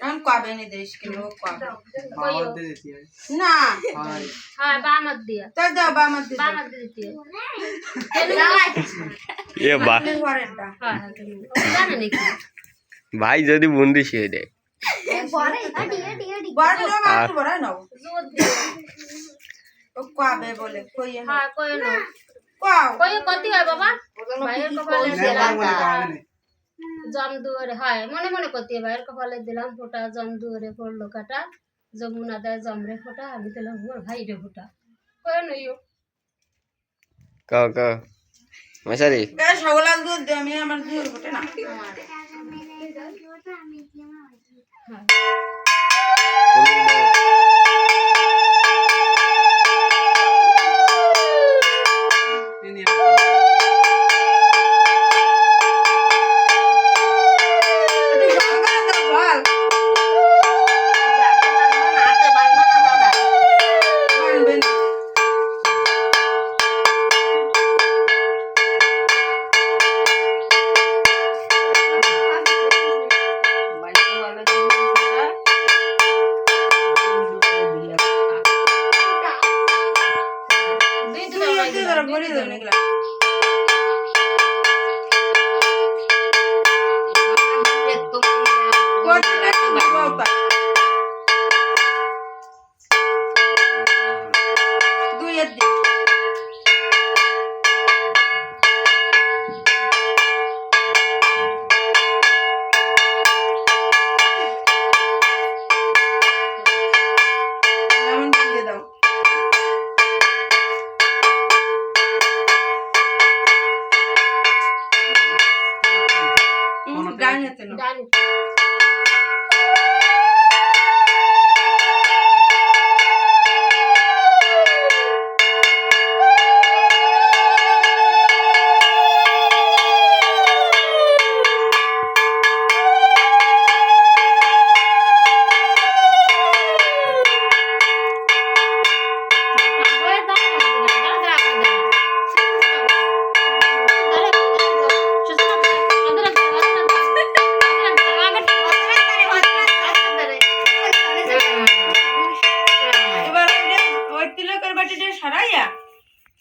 हम कबे नहीं देश के लोग कबे बामत दे देती है ना हाँ बामत दिया तो दो बामत दे बामत दे देती है এ বা घरेटा हाँ जाने नहीं की ভাই যদি বন্দি শিয়ে দেয় बड़ लो मार बड़ा ना दूध दिया ओ कबे बोले कोई है हाँ कोई ना काओ कोई कति है बाबा भाइयर कपाले नेता बोले दिलाम कावे ने जम दुआरे हाय मने मने कति है भाइयर कपाले दिलाम फोटा जम दुआरे पड़लो काटा जमुना दे जमरे फोटा আমি দিলাম মোর ভাইরে फोटा कोई नहीं हो কাও কাও মশারি কে সগলাল দুধ দে আমি আমার দুধ বটে না हाँ